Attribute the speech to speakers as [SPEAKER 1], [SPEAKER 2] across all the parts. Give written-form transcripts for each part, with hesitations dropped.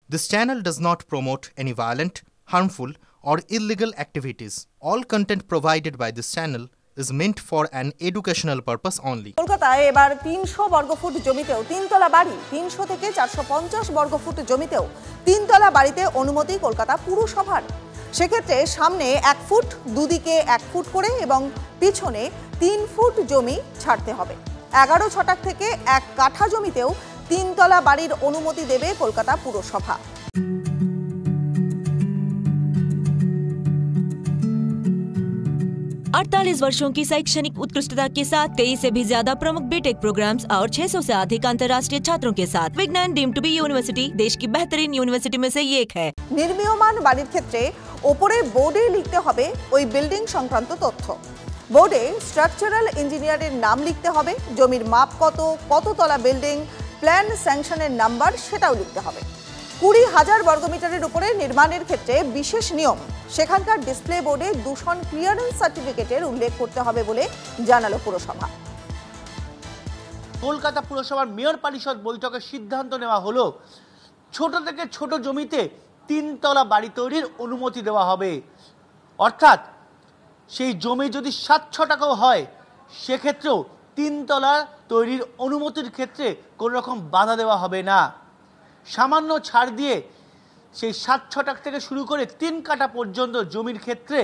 [SPEAKER 1] This channel does not promote any violent, harmful, or illegal activities. All content provided by this channel is meant for an educational purpose only.
[SPEAKER 2] কলকাতায় এবার ৩০০ বর্গফুট জমিতেও তিনতলা বাড়ি, ৩০০ থেকে ৪৫০ বর্গফুট জমিতেও তিনতলা বাড়িতে অনুমতি কলকাতা পুরসভার। সেক্ষেত্রে সামনে ১ ফুট, দুদিকে ১ ফুট করে এবং পিছনে ৩ ফুট জমি ছাড়তে হবে। ১১ ছটাক থেকে ১ কাঠা জমিতেও তিনতলা বাড়ির অনুমতি দেবে কলকাতা পুরসভা।
[SPEAKER 3] 48 वर्षों की शैक्षणिक उत्कृष्टता के साथ 23 से भी ज्यादा प्रमुख बीटेक प्रोग्राम्स और 600 से अधिक अंतर्राष्ट्रीय छात्रों के साथ विज्ञान डीम्ड टू बी यूनिवर्सिटी देश की बेहतरीन यूनिवर्सिटी में से एक है।
[SPEAKER 2] নির্মীয়মান বাড়ির ক্ষেত্রে ওপরে বোর্ডে লিখতে হবে ওই বিল্ডিং সংক্রান্ত তথ্য। বোর্ডে স্ট্রাকচারাল ইঞ্জিনিয়ারের নাম লিখতে হবে, জমির মাপ কত, কততলা বিল্ডিং, প্ল্যান স্যাংশনের নাম্বার সেটাও লিখতে হবে। ২০,০০০ বর্গমিটারের উপরে নির্মাণের ক্ষেত্রে বিশেষ নিয়ম, সেখানকার ডিসপ্লে বোর্ডে দূষণ ক্লিয়ারেন্স সার্টিফিকেটের উল্লেখ করতে হবে বলে জানালো পুরসভা।
[SPEAKER 4] কলকাতা পুরসভার মেয়র পরিষদ বৈঠকে সিদ্ধান্ত নেওয়া হলো ছোট থেকে ছোট জমিতে তিনতলা বাড়ি তৈরির অনুমতি দেওয়া হবে। অর্থাৎ সেই জমি যদি ৭ ছটাকও হয় সেক্ষেত্রেও তিনতলা তৈরির অনুমতির ক্ষেত্রে কোনো রকম বাধা দেওয়া হবে না। সামান্য ছাড় দিয়ে সেই ৭ ছটাক থেকে শুরু করে ৩ কাঠা পর্যন্ত জমির ক্ষেত্রে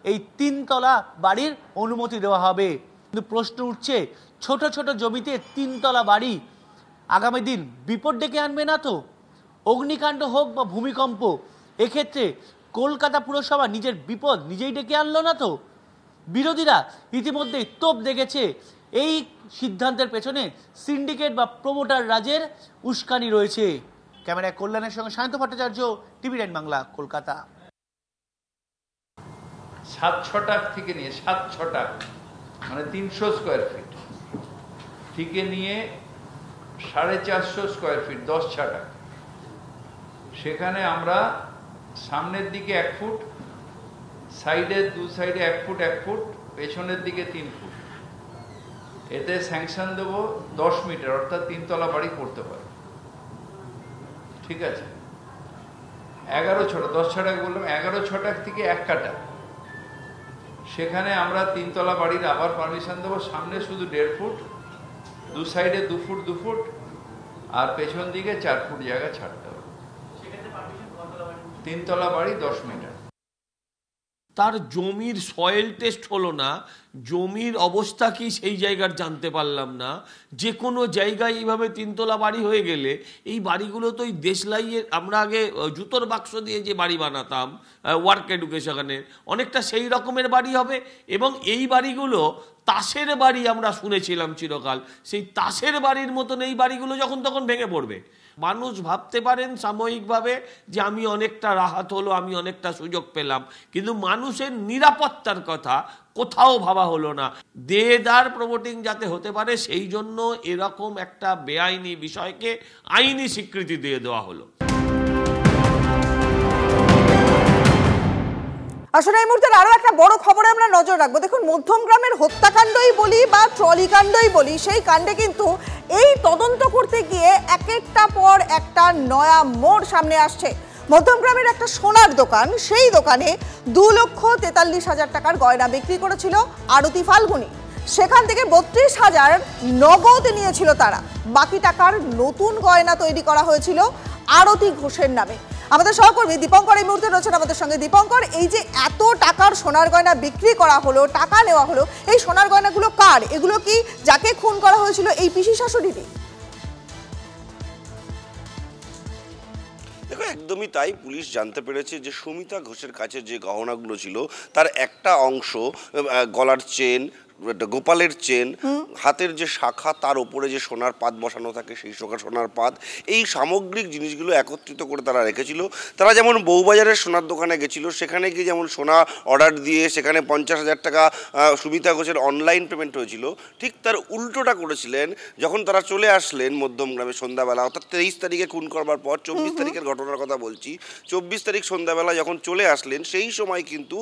[SPEAKER 4] এই তিনতলা বাড়ির অনুমতি দেওয়া হবে। কিন্তু প্রশ্ন উঠছে, ছোট ছোট জমিতে তিনতলা বাড়ি আগামী দিন বিপদ ডেকে আনবে না তো? অগ্নিকাণ্ড হোক বা ভূমিকম্প, এক্ষেত্রে কলকাতা পুরসভা নিজের বিপদ নিজেই ডেকে আনলো না তো? বিরোধীরা ইতিমধ্যেই তোপ দেখেছে এই সিদ্ধান্তের পেছনে সিন্ডিকেট বা প্রমোটার রাজের উস্কানি রয়েছে। ক্যামেরায় কল্যাণের সঙ্গে শান্ত ভট্টাচার্য, টিভি9 বাংলা, কলকাতা।
[SPEAKER 5] ৭ ছটাক থেকে নিয়ে ৭ ছটাক মানে ৩০০ স্কোয়ার ফিট থেকে নিয়ে ৪৫০ স্কোয়ার ফিট ১০ ছটাক, সেখানে আমরা সামনের দিকে ১ ফুট, সাইডের দু সাইডে ১ ফুট ১ ফুট, পেছনের দিকে ৩ ফুট, এতে স্যাংশন দেবো ১০ মিটার, অর্থাৎ তিনতলা বাড়ি করতে পারে। ঠিক আছে, ১১ ছটাক, ১০ ছটাক বললাম, ১১ ছটাক থেকে ১ কাঠা, সেখানে আমরা তিনতলা বাড়ির আবার পারমিশন দেবো। সামনে শুধু ১.৫ ফুট, দু সাইডে ২ ফুট ২ ফুট, আর পেছন দিকে ৪ ফুট জায়গা ছাড়তে হবে। তিনতলা বাড়ি ১০ মিটার।
[SPEAKER 6] তার জমির সয়েল টেস্ট হলো না, জমির অবস্থা কি সেই জায়গার জানতে পারলাম না। যে কোনো জায়গায় এইভাবে তিনতলা বাড়ি হয়ে গেলে এই বাড়িগুলো তো ওই দেশলাইয়ের, আমরা আগে জুতোর বাক্স দিয়ে যে বাড়ি বানাতাম ওয়ার্ক এডুকেশনের, অনেকটা সেই রকমের বাড়ি হবে। এবং এই বাড়িগুলো তাসের বাড়ি আমরা শুনেছিলাম চিরকাল, সেই তাসের বাড়ির মতন এই বাড়িগুলো যখন তখন ভেঙে পড়বে। মানুষ ভাবতে পারেন সাময়িকভাবে যে আমি অনেকটা রাহাত হলো, আমি অনেকটা সুযোগ পেলাম, কিন্তু মানুষের নিরাপত্তার কথা কোথাও ভাবা হলো না। দেদার প্রমোটিং যাতে হতে পারে সেই জন্য এরকম একটা বেআইনি বিষয়কে আইনি স্বীকৃতি দিয়ে দেওয়া হলো।
[SPEAKER 2] আসলে এই মুহূর্তে আরো একটা বড় খবরে আমরা নজর রাখবো। দেখুন, মধ্যমগ্রামের হত্যাকাণ্ডই বলি বা ট্রলিকাণ্ডই বলি, সেই কাণ্ডে কিন্তু এই তদন্ত করতে গিয়ে এক একটা পর একটা নয়া মোড় সামনে আসছে। মধ্যমগ্রামের একটা সোনার দোকান, সেই দোকানে 2,43,000 টাকার গয়না বিক্রি করেছিল আরতি ফাল্গুনি। সেখান থেকে 32,000 নগদ নিয়েছিল তারা। বাকি টাকার নতুন গয়না তৈরি করা হয়েছিল আরতি ঘোষের নামে। আমাদের সহকর্মী দীপঙ্কর এই মুহূর্তে রয়েছেন আমাদের সঙ্গে। দীপঙ্কর, এই যে এত টাকার সোনার গয়না বিক্রি করা হলো, টাকা নেওয়া হলো, এই সোনার গয়নাগুলো কার? এগুলো কি যাকে খুন করা হয়েছিল এই পিসি শাশুড়িরই?
[SPEAKER 7] দেখো, একদমই তাই। পুলিশ জানতে পেরেছে যে সুমিতা ঘোষের কাছে যে গহনাগুলো ছিল তার একটা অংশ, গলার চেন, গোপালের চেন, হাতের যে শাখা, তার উপরে যে সোনার পাত বসানো থাকে সেই সোনার পাত, এই সামগ্রিক জিনিসগুলো একত্রিত করে তারা রেখেছিল। তারা যেমন বউবাজারের সোনার দোকানে গেছিল, সেখানে গিয়ে যেমন সোনা অর্ডার দিয়ে সেখানে 50,000 টাকা সুমিতা ঘোষের অনলাইন পেমেন্ট হয়েছিল, ঠিক তার উল্টোটা করেছিলেন যখন তারা চলে আসলেন মধ্যমগ্রামে সন্ধ্যাবেলা। অর্থাৎ 23 তারিখে খুন করবার পর 24 তারিখের ঘটনার কথা বলছি। 24 তারিখ সন্ধ্যাবেলা যখন চলে আসলেন সেই সময় কিন্তু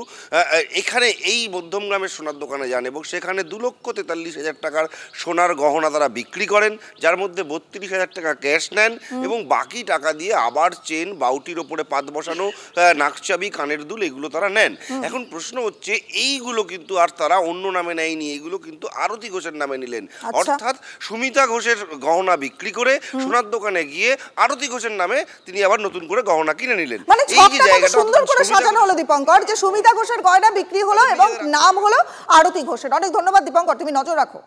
[SPEAKER 7] এখানে এই মধ্যমগ্রামের সোনার দোকানে যান এবং সেখানে সেখানে 2,43,000 টাকার সোনার গহনা তারা বিক্রি করেন, যার মধ্যে 32,000 টাকা ক্যাশ নেন এবং বাকি টাকা দিয়ে আবার চেন, বাউটির ওপরে পাত বসানো, নাকচাবি, কানের দুল এগুলো তারা নেন। এখন প্রশ্ন হচ্ছে এইগুলো কিন্তু আর তারা অন্য নামে নেয়নি, এগুলো কিন্তু আরতি ঘোষের নামে নিলেন। অর্থাৎ সুমিতা ঘোষের গহনা বিক্রি করে সোনার দোকানে গিয়ে আরতি ঘোষের নামে তিনি আবার নতুন করে গহনা কিনে নিলেন।
[SPEAKER 2] মানে এই যে জায়গাটা সুন্দর করে সাজানো হলো দীপঙ্কর, যে সুমিতা ঘোষের গয়না বিক্রি হলো এবং নাম হলো আরতি ঘোষের। অনেক ধন্যবাদ দীপঙ্কর, তুমি নজর রাখো।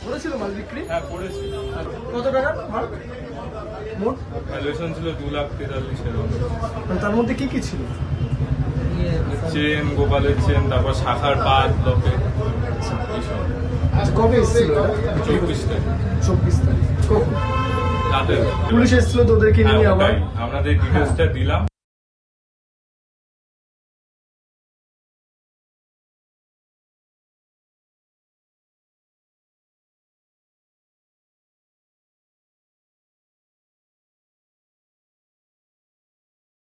[SPEAKER 8] করেছিল মাল বিক্রি? হ্যাঁ করেছিল। কত টাকা মাল? মোট ভ্যালুয়েশন ছিল 2,43,000। তার মধ্যে কি কি ছিল? চেন, গোপালের চেন, তারপর শাখার পাত, লকেট। আচ্ছা কবে এসেছিল? 24 তারিখ। 24 তারিখ কখন? রাতে পুলিশ এসেছিল তোদেরকে নিয়ে? আবার আপনাদের ডিটেইলসটা দিলাম।